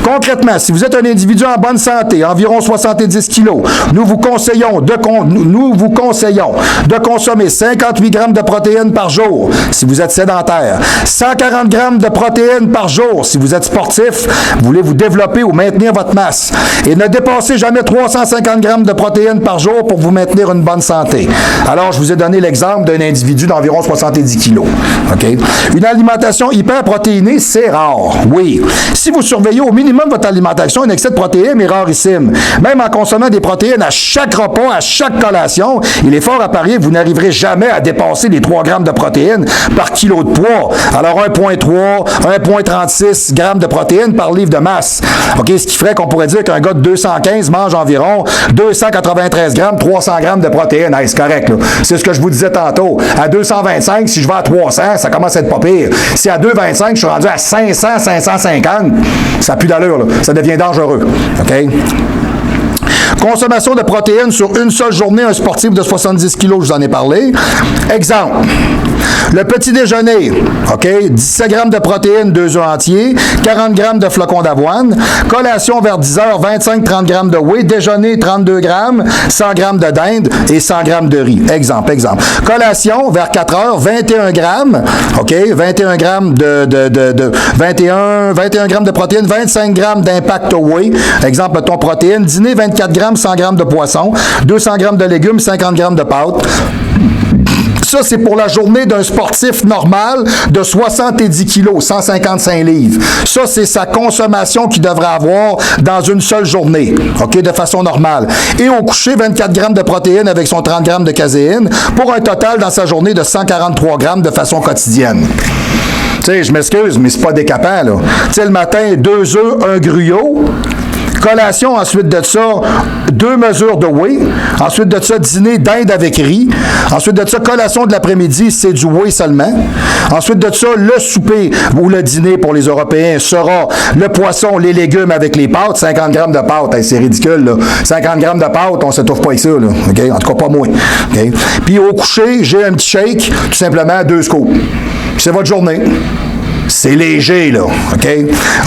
Concrètement, si vous êtes un individu en bonne santé, environ 70 kilos, nous vous conseillons de consommer 58 grammes de protéines par jour si vous êtes sédentaire, 140 grammes de protéines par jour si vous êtes sportif, voulez vous développer ou maintenir votre masse. Et ne dépassez jamais 350 grammes de protéines par jour pour vous maintenir une bonne santé. Alors, je vous ai donné l'exemple d'un individu d'environ 70 kilos. OK? Une alimentation hyperprotéinée, c'est rare. Oui. Si vous surveillez au minimum votre alimentation, un excès de protéines est rarissime. Même en consommant des protéines à chaque repas, à chaque collation, il est fort à parier que vous n'arriverez jamais à dépasser les 3 grammes de protéines par kilo de poids. Alors, 1,3, 1,36 grammes de protéines par livre de masse. OK? Ce qui ferait qu'on pourrait dire qu'un gars de 215 mange environ 293 grammes, 300 grammes de protéines. Hey, c'est correct, là. C'est ce que je vous disais tantôt. À 225, si je vais à 300, ça commence à être pas pire. Si à 225, je suis rendu à 500, 550, ça pue d'allure, là. Ça devient dangereux. OK? Consommation de protéines sur une seule journée, un sportif de 70 kg, je vous en ai parlé. Exemple, le petit déjeuner, OK, 17 grammes de protéines, 2 œufs entiers, 40 grammes de flocons d'avoine, collation vers 10 heures, 25-30 grammes de whey, déjeuner, 32 grammes, 100 grammes de dinde et 100 grammes de riz. Exemple. Collation vers 4 heures, 21 grammes, OK, 21 grammes 21 grammes de protéines, 25 grammes d'impact au whey. Exemple, ton protéine. Dîner, 24 grammes, 100 grammes de poisson, 200 grammes de légumes, 50 grammes de pâtes. Ça, c'est pour la journée d'un sportif normal de 70 kilos, 155 livres. Ça, c'est sa consommation qu'il devrait avoir dans une seule journée, OK, de façon normale. Et au coucher, 24 grammes de protéines avec son 30 grammes de caséine, pour un total dans sa journée de 143 grammes de façon quotidienne. Tu sais, je m'excuse, mais c'est pas décapant, là. Tu sais, le matin, 2 œufs, un gruyot. Collation, ensuite de ça, 2 mesures de whey. Ensuite de ça, dîner dinde avec riz. Ensuite de ça, collation de l'après-midi, c'est du whey seulement. Ensuite de ça, le souper ou le dîner pour les Européens sera le poisson, les légumes avec les pâtes, 50 grammes de pâtes. Hey, c'est ridicule, là. 50 grammes de pâtes, on ne s'étouffe pas avec ça, là. Okay? En tout cas, pas moins. Okay? Puis au coucher, j'ai un petit shake, tout simplement 2 scoops. C'est votre journée. C'est léger, là, OK?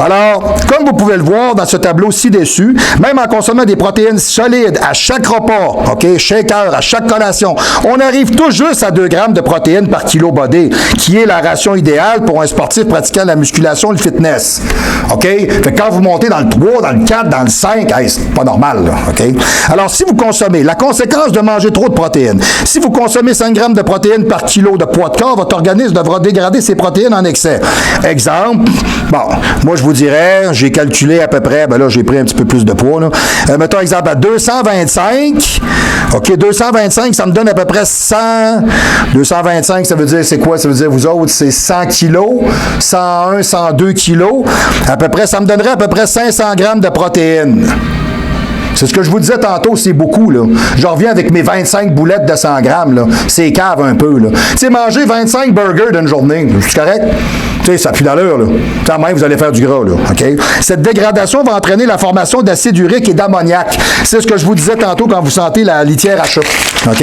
Alors, comme vous pouvez le voir dans ce tableau ci-dessus, même en consommant des protéines solides à chaque repas, OK? Shaker, à chaque collation, on arrive tout juste à 2 grammes de protéines par kilo body, qui est la ration idéale pour un sportif pratiquant la musculation et le fitness. OK? Fait que quand vous montez dans le 3, dans le 4, dans le 5, hey, c'est pas normal, là, OK? Alors, si vous consommez, la conséquence de manger trop de protéines, si vous consommez 5 grammes de protéines par kilo de poids de corps, votre organisme devra dégrader ses protéines en excès. Exemple, bon, moi je vous dirais, j'ai calculé à peu près, ben là j'ai pris un petit peu plus de poids, là. Mettons exemple à 225, OK, 225, ça me donne à peu près 100, 225, ça veut dire c'est quoi? Ça veut dire vous autres, c'est 100 kilos, 101, 102 kilos, à peu près, ça me donnerait à peu près 500 grammes de protéines. C'est ce que je vous disais tantôt, c'est beaucoup, là. Je reviens avec mes 25 boulettes de 100 grammes, là. C'est cave un peu, là. Tu sais, manger 25 burgers d'une journée, c'est correct? Tu sais, ça pue d'allure, là. Quand même, vous allez faire du gras, là. OK? Cette dégradation va entraîner la formation d'acide urique et d'ammoniac. C'est ce que je vous disais tantôt quand vous sentez la litière à chat. OK?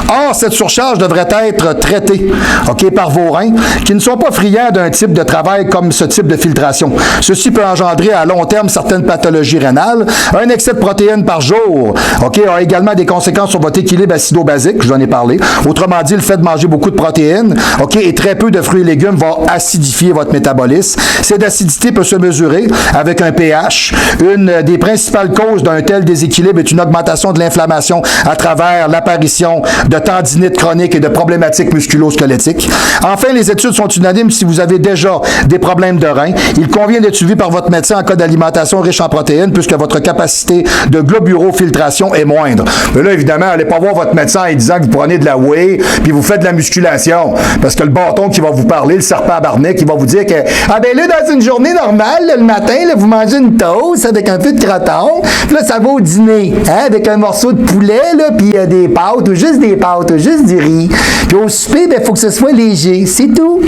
Or, cette surcharge devrait être traitée, OK, par vos reins, qui ne sont pas friands d'un type de travail comme ce type de filtration. Ceci peut engendrer à long terme certaines pathologies rénales. Un excès de protéines par jour, OK, a également des conséquences sur votre équilibre acido-basique, je vous en ai parlé. Autrement dit, le fait de manger beaucoup de protéines, OK, et très peu de fruits et légumes va acidifier votre métabolisme. Cette acidité peut se mesurer avec un pH. Une des principales causes d'un tel déséquilibre est une augmentation de l'inflammation à travers vers l'apparition de tendinite chronique et de problématiques musculo-squelettiques. Enfin, les études sont unanimes si vous avez déjà des problèmes de reins. Il convient d'être suivi par votre médecin en cas d'alimentation riche en protéines puisque votre capacité de globulofiltration est moindre. Mais là, évidemment, allez pas voir votre médecin en disant que vous prenez de la whey puis vous faites de la musculation. Parce que le bâton qui va vous parler, le serpent à barnet, qui va vous dire que ah ben là, dans une journée normale, là, le matin, là, vous mangez une toast avec un peu de croton, puis là, ça va au dîner, hein, avec un morceau de poulet, là, puis des pâtes, ou juste des pâtes, ou juste du riz. Puis au souper, ben, faut que ce soit léger, c'est tout.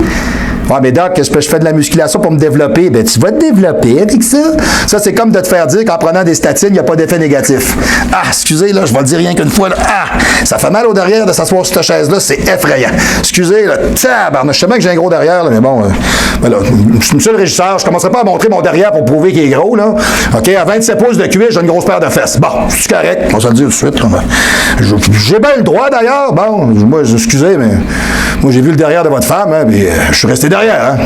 Ah, mais Doc, je fais de la musculation pour me développer. Ben, tu vas te développer avec ça. Ça, c'est comme de te faire dire qu'en prenant des statines, il n'y a pas d'effet négatif. Ah, excusez, là, je vais le dire rien qu'une fois, là. Ah, ça fait mal au derrière de s'asseoir sur cette chaise-là, c'est effrayant. Excusez, là, tabarnak, je sais bien que j'ai un gros derrière, là, mais bon, ben là, monsieur le régisseur, je commencerai pas à montrer mon derrière pour prouver qu'il est gros, là. OK, à 27 pouces de cuisse, j'ai une grosse paire de fesses. Bon, c'est correct, on va se le dire tout de suite, là. J'ai bien le droit, d'ailleurs. Bon, moi, excusez, mais moi, j'ai vu le derrière de votre femme, hein, puis je suis resté derrière. Hein?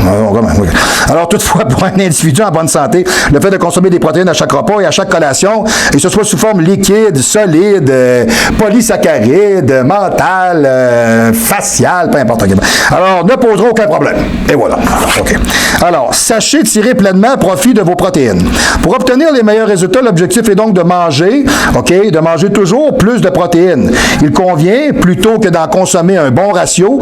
Alors, toutefois, pour un individu en bonne santé, le fait de consommer des protéines à chaque repas et à chaque collation, et que ce soit sous forme liquide, solide, polysaccharide, mentale, faciale, peu importe. Alors, ne posera aucun problème. Et voilà. OK. Alors, sachez tirer pleinement profit de vos protéines. Pour obtenir les meilleurs résultats, l'objectif est donc de manger, OK, de manger toujours plus de protéines. Il convient, plutôt que d'en consommer un bon ratio,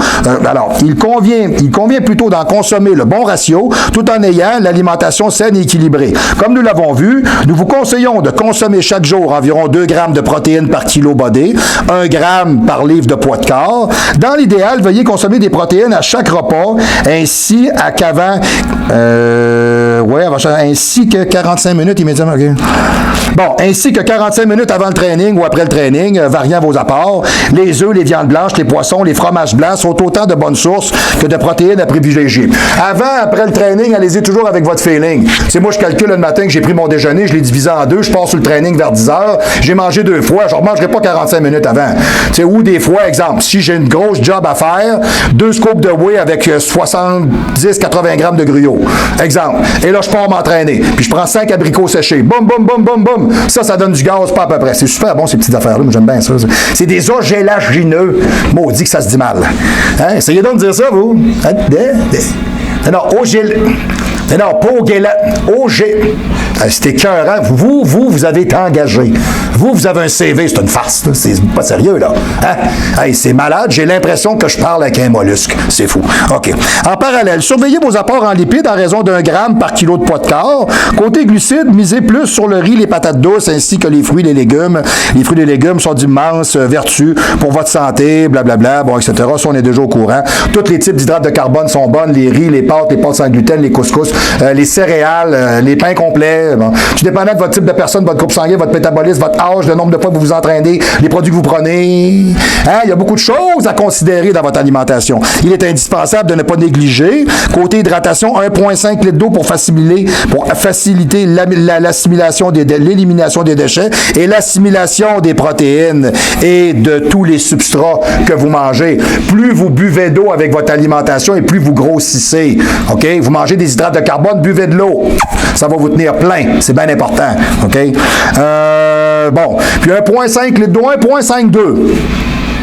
il convient plutôt d'en consommer le bon ratio tout en ayant l'alimentation saine et équilibrée. Comme nous l'avons vu, nous vous conseillons de consommer chaque jour environ 2 grammes de protéines par kilo body, 1 gramme par livre de poids de corps. Dans l'idéal, veuillez consommer des protéines à chaque repas ainsi que 45 minutes immédiatement. Okay. Bon, ainsi que 45 minutes avant le training ou après le training, variant vos apports. Les œufs, les viandes blanches, les poissons, les fromages blancs sont autant de bonnes sources que de protéines à privilégier. Avant, après le training, allez-y toujours avec votre feeling. C'est moi, je calcule le matin que j'ai pris mon déjeuner, je l'ai divisé en 2, je pars sur le training vers 10 heures, j'ai mangé 2 fois, je ne remangerai pas 45 minutes avant. T'sais, ou des fois, exemple, si j'ai une grosse job à faire, 2 scoops de whey avec 70-80 grammes de gruau. Exemple. Et là, je pars m'entraîner. Puis je prends 5 abricots séchés. Boum, boum, boum, boum, boum. Ça donne du gaz, pas à peu près. C'est super bon, ces petites affaires-là. Moi, j'aime bien ça. C'est des ogélagineux. Maudit que ça se dit mal. Hein? Essayez donc de dire ça, vous. Non, pas c'est écœurant. Vous avez été engagé. Vous avez un CV, c'est une farce. Là. C'est pas sérieux, là. Hein? Hey, c'est malade. J'ai l'impression que je parle avec un mollusque. C'est fou. OK. En parallèle, surveillez vos apports en lipides en raison d'1 gramme par kilo de poids de corps. Côté glucides, misez plus sur le riz, les patates douces, ainsi que les fruits et les légumes. Les fruits et les légumes sont d'immenses vertus pour votre santé, blablabla, bon, etc. Ça, on est déjà au courant. Tous les types d'hydrates de carbone sont bonnes. Les riz, les pâtes sans gluten, les couscous, les céréales, les pains complets. Bon. Tout dépendant de votre type de personne, votre groupe sanguin, votre métabolisme, votre âge, le nombre de fois que vous vous entraînez, les produits que vous prenez. Hein? Il y a beaucoup de choses à considérer dans votre alimentation. Il est indispensable de ne pas négliger. Côté hydratation, 1,5 litre d'eau pour faciliter l'assimilation l'élimination des déchets et l'assimilation des protéines et de tous les substrats que vous mangez. Plus vous buvez d'eau avec votre alimentation et plus vous grossissez. OK? Vous mangez des hydrates de carbone, buvez de l'eau. Ça va vous tenir plein. C'est bien important. OK? Bon. Puis 1,5 litre d'eau, 1,52.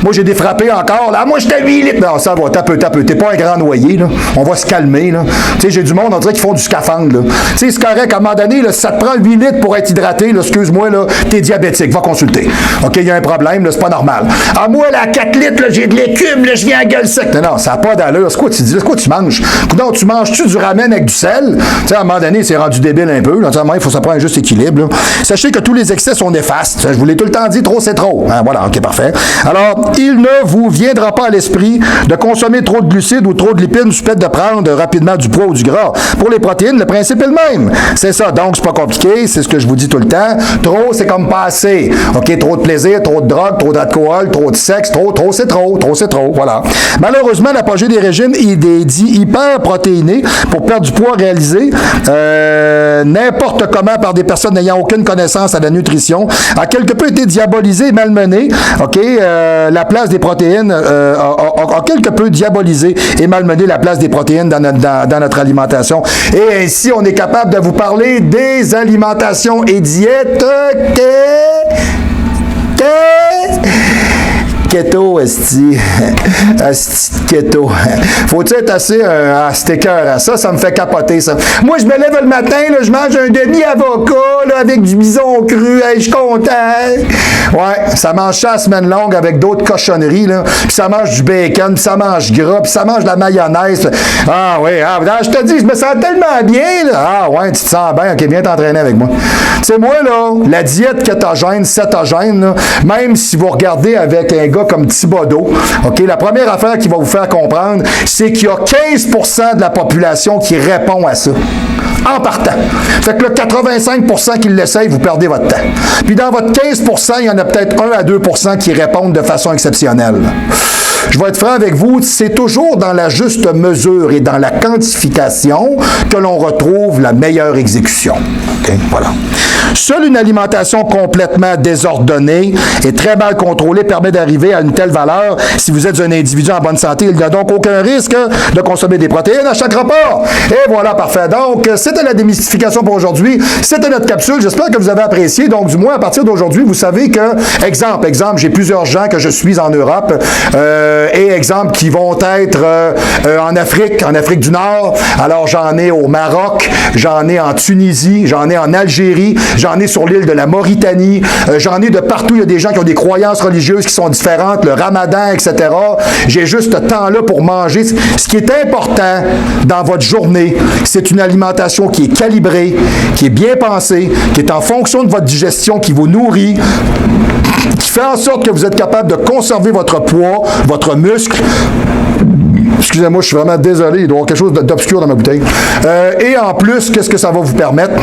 Moi, j'ai défrappé encore. Là, moi, j'étais à 8 litres. Non, ça va, t'as peu. T'es pas un grand noyé, là. On va se calmer, là. Tu sais, j'ai du monde, on dirait qu'ils font du scaphandre, là. Tu sais, c'est correct, à un moment donné, là, si ça te prend 8 litres pour être hydraté, là, excuse-moi, là, t'es diabétique, va consulter. OK, il y a un problème, là, c'est pas normal. Ah, moi, là, à 4 litres, là, j'ai de l'écume, là, je viens à gueule sec. Non, ça n'a pas d'allure. C'est quoi tu dis? C'est quoi tu manges? Non, tu manges-tu du ramen avec du sel? Tu sais, à un moment donné, c'est rendu débile un peu, là. Tu sais, à un moment, il faut ça prendre un juste équilibre, là. Sachez que tous les excès sont néfastes. Je vous l'ai tout le temps dit, trop, c'est trop. Hein, voilà, OK, parfait. Alors, il ne vous viendra pas à l'esprit de consommer trop de glucides ou trop de lipides sous peine de prendre rapidement du poids ou du gras. Pour les protéines, le principe est le même. C'est ça, donc c'est pas compliqué, c'est ce que je vous dis tout le temps. Trop, c'est comme pas assez. OK, trop de plaisir, trop de drogue, trop d'alcool, trop de sexe, trop, c'est trop, voilà. Malheureusement, l'apogée des régimes dits hyperprotéinés pour perdre du poids réalisé n'importe comment par des personnes n'ayant aucune connaissance à la nutrition a quelque peu été diabolisé et malmené. OK, la place des protéines a quelque peu diabolisé et malmené la place des protéines dans notre alimentation. Et ainsi, on est capable de vous parler des alimentations et diètes keto, esti. Esti keto. Faut-il être assez à sticker à ça? Ça me fait capoter, ça. Moi, je me lève le matin, là, je mange un demi-avocat, là, avec du bison cru. Hey, je suis content. Ouais, ça mange ça à semaine longue avec d'autres cochonneries, là. Puis ça mange du bacon, puis ça mange gras, puis ça mange de la mayonnaise. Ah oui, je te dis, je me sens tellement bien, là. Ah ouais, tu te sens bien. OK, viens t'entraîner avec moi. Tu sais, moi, là, la diète kétogène, cétogène, là, même si vous regardez avec un gars comme Thibodeau, OK, la première affaire qu'il va vous faire comprendre, c'est qu'il y a 15% de la population qui répond à ça. En partant. Fait que le 85% qui l'essayent, vous perdez votre temps. Puis dans votre 15%, il y en a peut-être 1 à 2% qui répondent de façon exceptionnelle. Je vais être franc avec vous, c'est toujours dans la juste mesure et dans la quantification que l'on retrouve la meilleure exécution. Okay? Voilà. Seule une alimentation complètement désordonnée et très mal contrôlée permet d'arriver à une telle valeur. Si vous êtes un individu en bonne santé, il n'y a donc aucun risque de consommer des protéines à chaque repas. Et voilà, parfait. Donc, c'était la démystification pour aujourd'hui. C'était notre capsule. J'espère que vous avez apprécié. Donc, du moins, à partir d'aujourd'hui, vous savez que, exemple, j'ai plusieurs gens que je suis en Europe et exemple, qui vont être en Afrique du Nord. Alors, j'en ai au Maroc, j'en ai en Tunisie, j'en ai en Algérie, j'en ai sur l'île de la Mauritanie, j'en ai de partout. Il y a des gens qui ont des croyances religieuses qui sont différentes, le ramadan, etc. J'ai juste ce temps-là pour manger. Ce qui est important dans votre journée, c'est une alimentation qui est calibrée, qui est bien pensée, qui est en fonction de votre digestion, qui vous nourrit, qui fait en sorte que vous êtes capable de conserver votre poids, votre muscle. Excusez-moi, je suis vraiment désolé, il doit y avoir quelque chose d'obscur dans ma bouteille. Et en plus, qu'est-ce que ça va vous permettre?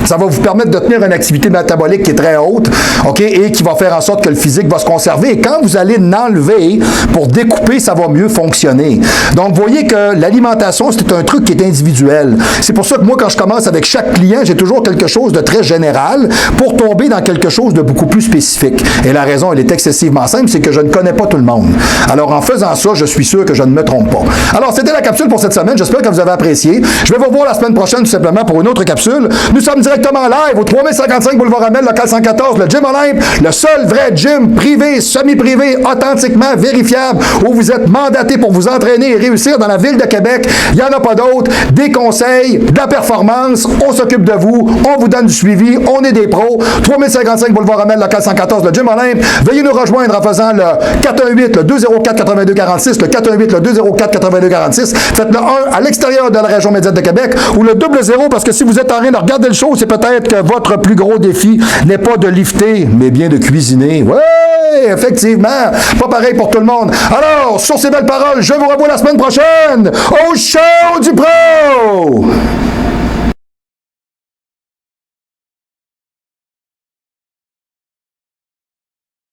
Ça va vous permettre de tenir une activité métabolique qui est très haute, OK, et qui va faire en sorte que le physique va se conserver. Et quand vous allez l'enlever pour découper, ça va mieux fonctionner. Donc, vous voyez que l'alimentation, c'est un truc qui est individuel. C'est pour ça que moi, quand je commence avec chaque client, j'ai toujours quelque chose de très général pour tomber dans quelque chose de beaucoup plus spécifique. Et la raison, elle est excessivement simple, c'est que je ne connais pas tout le monde. Alors, en faisant ça, je suis sûr que je ne me trompe pas. Alors, c'était la capsule pour cette semaine. J'espère que vous avez apprécié. Je vais vous revoir la semaine prochaine, tout simplement, pour une autre capsule. Nous sommes directement live au 3055 Boulevard Amel, local 114, le Gym Olympe, le seul vrai gym privé, semi-privé, authentiquement vérifiable, où vous êtes mandaté pour vous entraîner et réussir dans la ville de Québec. Il n'y en a pas d'autres. Des conseils, de la performance, on s'occupe de vous, on vous donne du suivi, on est des pros. 3055 Boulevard Amel, local 114, le Gym Olympe. Veuillez nous rejoindre en faisant le 418, le 204-8246, le 418, le 204-8246. Faites le 1 à l'extérieur de la région médiane de Québec ou le 00 parce que si vous êtes en train de regarder le show, c'est peut-être que votre plus gros défi n'est pas de lifter, mais bien de cuisiner. Ouais, effectivement. Pas pareil pour tout le monde. Alors, sur ces belles paroles, je vous revois la semaine prochaine au show du pro!